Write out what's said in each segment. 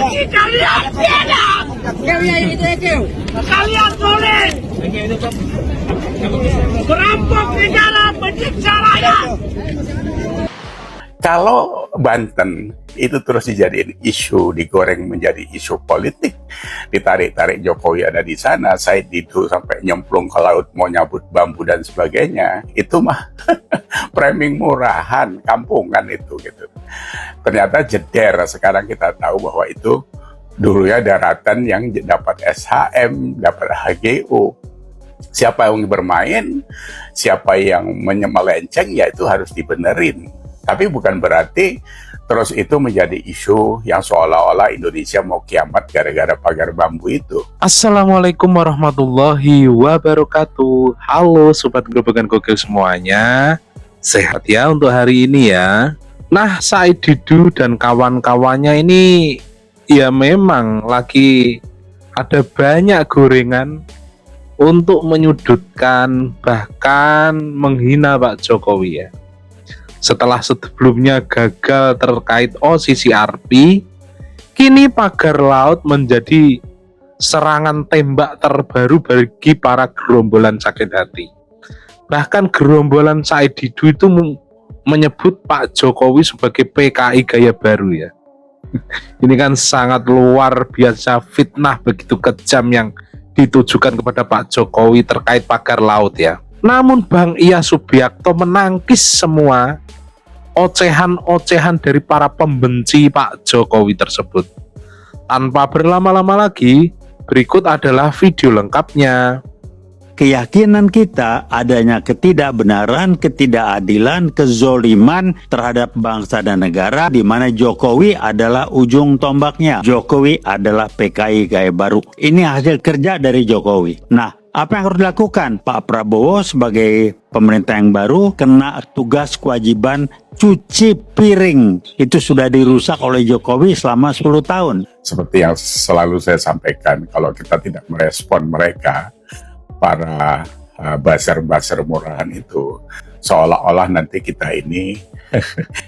Bagi kalian tidak. Kalian boleh merampok negara, menyiksa rakyat. Kalau Banten itu terus dijadiin isu, digoreng menjadi isu politik, ditarik-tarik Jokowi ada di sana, Said Didu sampai nyemplung ke laut mau nyabut bambu dan sebagainya, itu mah framing murahan, kampungan itu gitu. Ternyata jeder, sekarang kita tahu bahwa itu dulunya daratan yang dapat SHM, dapat HGU. Siapa yang bermain, siapa yang melenceng, ya itu harus dibenerin. Tapi bukan berarti terus itu menjadi isu yang seolah-olah Indonesia mau kiamat gara-gara pagar bambu itu. Assalamualaikum warahmatullahi wabarakatuh. Halo Sobat Gerobakan Gokil semuanya. Sehat ya untuk hari ini ya. Nah, Said Didu dan kawan-kawannya ini ya memang lagi ada banyak gorengan untuk menyudutkan bahkan menghina Pak Jokowi ya. Setelah sebelumnya gagal terkait OCCRP, kini pagar laut menjadi serangan tembak terbaru bagi para gerombolan sakit hati. Bahkan gerombolan Said Didu itu menyebut Pak Jokowi sebagai PKI gaya baru ya. Ini kan sangat luar biasa, fitnah begitu kejam yang ditujukan kepada Pak Jokowi terkait pagar laut ya. Namun Bang Iyas Subiakto menangkis semua ocehan-ocehan dari para pembenci Pak Jokowi tersebut. Tanpa berlama-lama lagi, berikut adalah video lengkapnya. Keyakinan kita adanya ketidakbenaran, ketidakadilan, kezoliman terhadap bangsa dan negara, di mana Jokowi adalah ujung tombaknya. Jokowi adalah PKI gaya baru. Ini hasil kerja dari Jokowi. Nah, apa yang harus dilakukan? Pak Prabowo sebagai pemerintah yang baru kena tugas kewajiban cuci piring. Itu sudah dirusak oleh Jokowi selama 10 tahun. Seperti yang selalu saya sampaikan, kalau kita tidak merespon mereka, para buzzer-buzzer murahan itu, seolah-olah nanti kita ini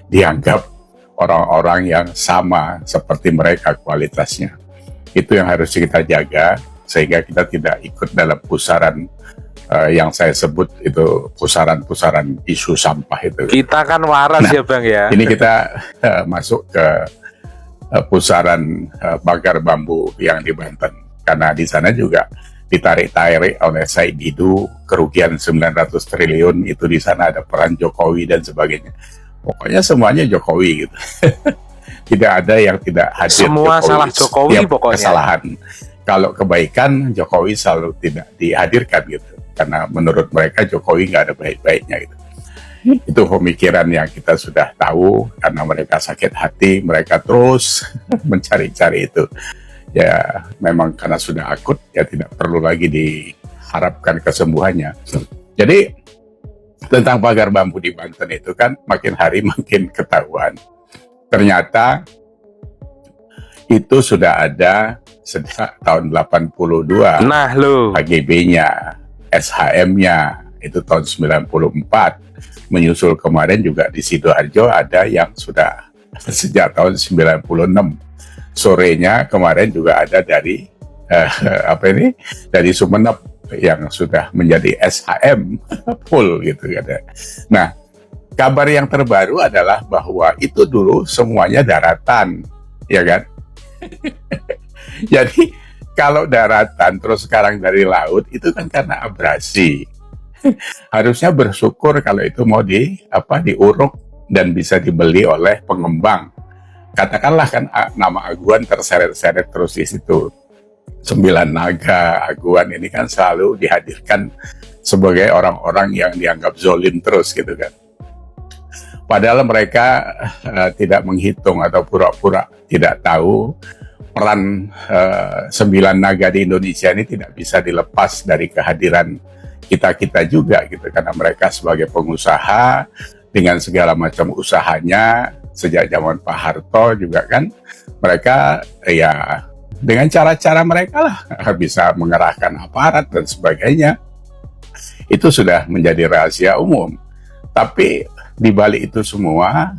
dianggap orang-orang yang sama seperti mereka kualitasnya. Itu yang harus kita jaga, sehingga kita tidak ikut dalam pusaran yang saya sebut itu pusaran-pusaran isu sampah itu. Kita kan waras ya Bang ya. Ini kita masuk ke pusaran pagar bambu yang di Banten, karena di sana juga ditarik-tarik oleh Said Didu, kerugian 900 triliun itu, di sana ada peran Jokowi dan sebagainya. Pokoknya semuanya Jokowi gitu. Tidak ada yang tidak hadir. Semua Jokowi. salah Jokowi pokoknya. Kesalahan. Kalau kebaikan Jokowi selalu tidak dihadirkan gitu. Karena menurut mereka Jokowi nggak ada baik-baiknya gitu. Itu pemikiran yang kita sudah tahu, karena mereka sakit hati, mereka terus mencari-cari itu. Ya memang karena sudah akut, ya tidak perlu lagi diharapkan kesembuhannya. Jadi tentang pagar bambu di Banten itu kan makin hari makin ketahuan. Ternyata itu sudah ada sejak tahun 82. Nah lo, HGB-nya, SHM-nya itu tahun 94. Menyusul kemarin juga di Sidoarjo ada yang sudah sejak tahun 96. Sorenya kemarin juga ada dari dari Sumeneb yang sudah menjadi SHM full gitu kan. Nah, kabar yang terbaru adalah bahwa itu dulu semuanya daratan, ya kan? Jadi kalau daratan terus sekarang dari laut, itu kan karena abrasi. Harusnya bersyukur kalau itu mau diuruk dan bisa dibeli oleh pengembang. Katakanlah kan nama Aguan terseret-seret terus di situ. 9 Naga, Aguan ini kan selalu dihadirkan sebagai orang-orang yang dianggap zolim terus gitu kan. Padahal mereka tidak menghitung atau pura-pura tidak tahu peran 9 Naga di Indonesia ini tidak bisa dilepas dari kehadiran kita-kita juga gitu. Karena mereka sebagai pengusaha dengan segala macam usahanya, sejak zaman Pak Harto juga kan, mereka ya dengan cara-cara mereka lah bisa mengerahkan aparat dan sebagainya. Itu sudah menjadi rahasia umum. Tapi di balik itu semua,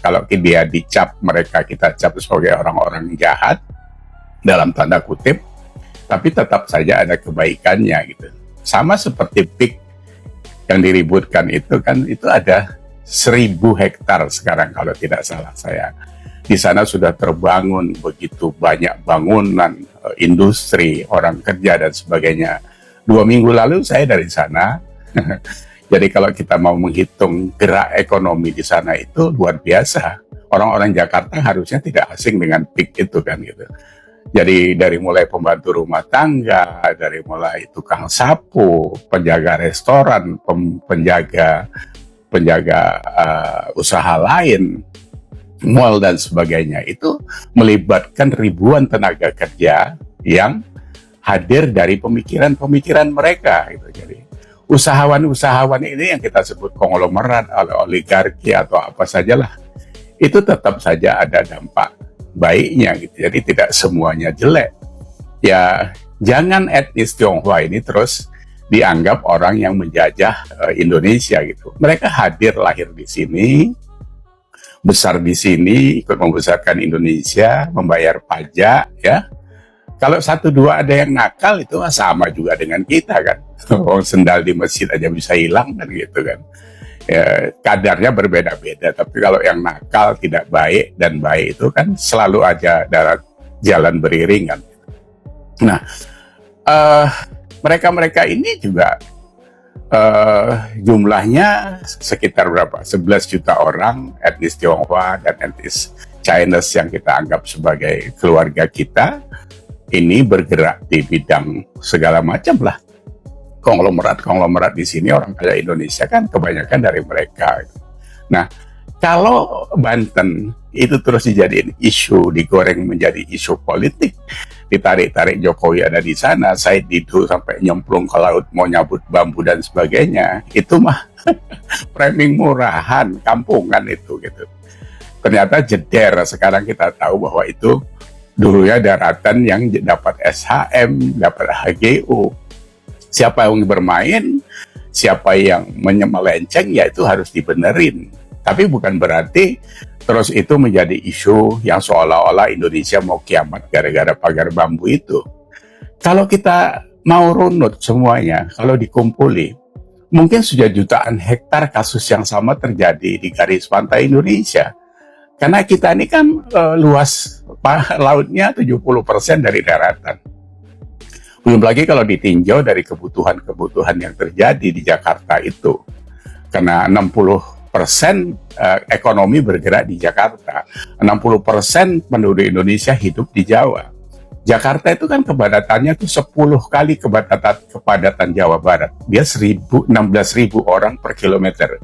Kalau dia dicap, kita cap sebagai orang-orang jahat dalam tanda kutip, tapi tetap saja ada kebaikannya gitu. Sama seperti PIK yang diributkan itu kan, itu ada 1.000 hektar sekarang kalau tidak salah saya. Di sana sudah terbangun begitu banyak bangunan, industri, orang kerja dan sebagainya. 2 minggu lalu saya dari sana. Jadi kalau kita mau menghitung gerak ekonomi di sana itu luar biasa. Orang-orang Jakarta harusnya tidak asing dengan PIK itu kan gitu. Jadi dari mulai pembantu rumah tangga, dari mulai tukang sapu, penjaga restoran, penjaga usaha lain, mall dan sebagainya, itu melibatkan ribuan tenaga kerja yang hadir dari pemikiran-pemikiran mereka gitu. Jadi usahawan-usahawan ini yang kita sebut konglomerat, oligarki atau apa sajalah, itu tetap saja ada dampak baiknya gitu. Jadi tidak semuanya jelek. Ya, jangan etnis Tionghoa ini terus dianggap orang yang menjajah Indonesia gitu. Mereka hadir lahir di sini, besar di sini, ikut membesarkan Indonesia, membayar pajak ya. Kalau 1-2 ada yang nakal itu sama juga dengan kita kan. Orang sendal di masjid aja bisa hilang kan gitu kan. Ya, kadarnya berbeda-beda, tapi kalau yang nakal, tidak baik dan baik itu kan selalu aja dalam jalan beriringan. Nah, mereka-mereka ini juga jumlahnya sekitar berapa? 11 juta orang etnis Tionghoa dan etnis Chinese yang kita anggap sebagai keluarga kita. Ini bergerak di bidang segala macam lah. Konglomerat di sini orang kaya Indonesia kan kebanyakan dari mereka. Nah, kalau Banten itu terus dijadiin isu, digoreng menjadi isu politik, ditarik-tarik Jokowi ada di sana, Said Didu sampai nyemplung ke laut mau nyabut bambu dan sebagainya, itu mah framing murahan, kampungan itu gitu. Ternyata jeder, sekarang kita tahu bahwa itu dulunya daratan yang dapat SHM, dapat HGU. Siapa yang bermain, siapa yang melenceng, ya itu harus dibenerin. Tapi bukan berarti terus itu menjadi isu yang seolah-olah Indonesia mau kiamat gara-gara pagar bambu itu. Kalau kita mau runut semuanya, kalau dikumpuli, mungkin sudah jutaan hektar kasus yang sama terjadi di garis pantai Indonesia. Karena kita ini kan luas lautnya 70% dari daratan. Belum lagi kalau ditinjau dari kebutuhan-kebutuhan yang terjadi di Jakarta itu. Karena 60% ekonomi bergerak di Jakarta. 60% penduduk Indonesia hidup di Jawa. Jakarta itu kan kepadatannya tuh 10 kali kepadatan Jawa Barat. Dia 16.000 orang per kilometer.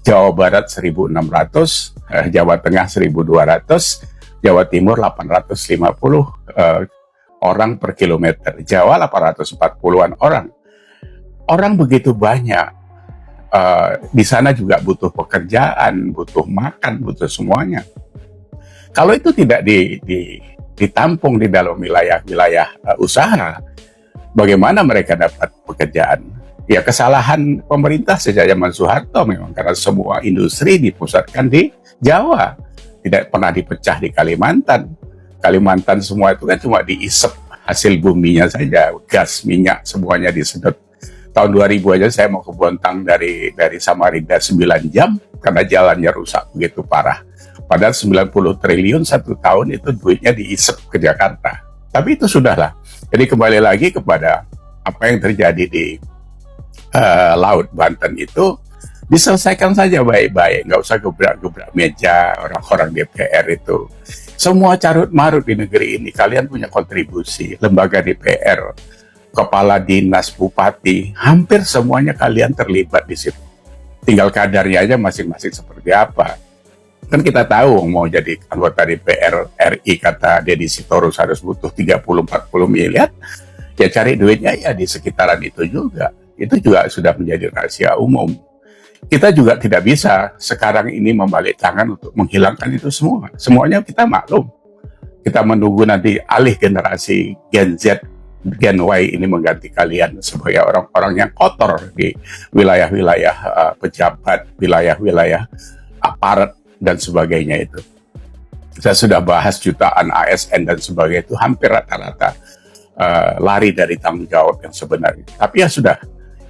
Jawa Barat 1.600, Jawa Tengah 1.200, Jawa Timur 850 orang per kilometer, Jawa 840-an orang. Orang begitu banyak, di sana juga butuh pekerjaan, butuh makan, butuh semuanya. Kalau itu tidak ditampung di dalam wilayah-wilayah usaha, bagaimana mereka dapat pekerjaan? Ya kesalahan pemerintah sejak zaman Soeharto memang, karena semua industri dipusatkan di Jawa, tidak pernah dipecah di Kalimantan. Kalimantan semua itu kan cuma diisep hasil buminya saja, gas, minyak, semuanya disedot. Tahun 2000 aja saya mau ke Bontang dari Samarinda 9 jam karena jalannya rusak begitu parah. Padahal 90 triliun 1 tahun itu duitnya diisep ke Jakarta. Tapi itu sudahlah. Jadi kembali lagi kepada apa yang terjadi di Laut Banten itu diselesaikan saja baik-baik, nggak usah gebrak-gebrak meja orang-orang DPR itu. Semua carut marut di negeri ini, kalian punya kontribusi, lembaga DPR, kepala dinas, bupati, hampir semuanya kalian terlibat di situ. Tinggal kadarnya aja masing-masing seperti apa. Kan kita tahu mau jadi anggota DPR RI, kata Deddy Sitorus harus butuh 30-40 miliar, ya cari duitnya ya di sekitaran itu juga. Itu juga sudah menjadi rahasia umum. Kita juga tidak bisa sekarang ini membalik tangan untuk menghilangkan itu semua. Semuanya kita maklum. Kita menunggu nanti alih generasi Gen Z, Gen Y ini mengganti kalian sebagai orang-orang yang kotor di wilayah-wilayah pejabat, wilayah-wilayah aparat dan sebagainya itu. Saya sudah bahas jutaan ASN dan sebagainya itu hampir rata-rata lari dari tanggung jawab yang sebenarnya. Tapi ya sudah.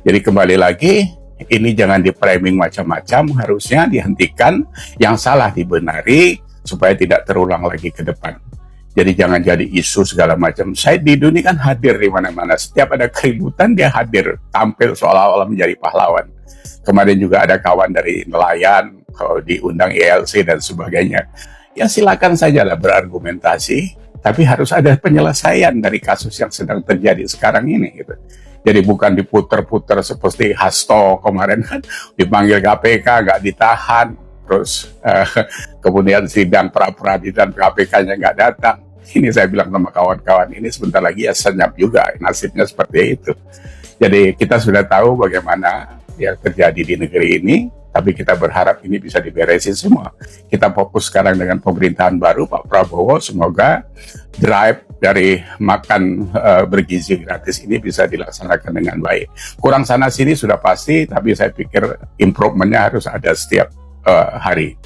Jadi kembali lagi, ini jangan di-framing macam-macam, harusnya dihentikan, yang salah dibenari supaya tidak terulang lagi ke depan. Jadi jangan jadi isu segala macam. Said Didu ini kan hadir di mana-mana. Setiap ada keributan dia hadir, tampil seolah-olah menjadi pahlawan. Kemarin juga ada kawan dari nelayan, kalau diundang ILC dan sebagainya. Ya silakan sajalah berargumentasi, tapi harus ada penyelesaian dari kasus yang sedang terjadi sekarang ini gitu. Jadi bukan diputer-puter seperti Hasto kemarin kan dipanggil KPK nggak ditahan, terus kemudian sidang pra-peradilan KPK-nya nggak datang. Ini saya bilang sama kawan-kawan ini sebentar lagi ya senyap juga nasibnya seperti itu. Jadi kita sudah tahu bagaimana yang terjadi di negeri ini. Tapi kita berharap ini bisa diberesin semua. Kita fokus sekarang dengan pemerintahan baru Pak Prabowo. Semoga drive dari makan bergizi gratis ini bisa dilaksanakan dengan baik. Kurang sana sini sudah pasti, tapi saya pikir improvementnya harus ada setiap hari.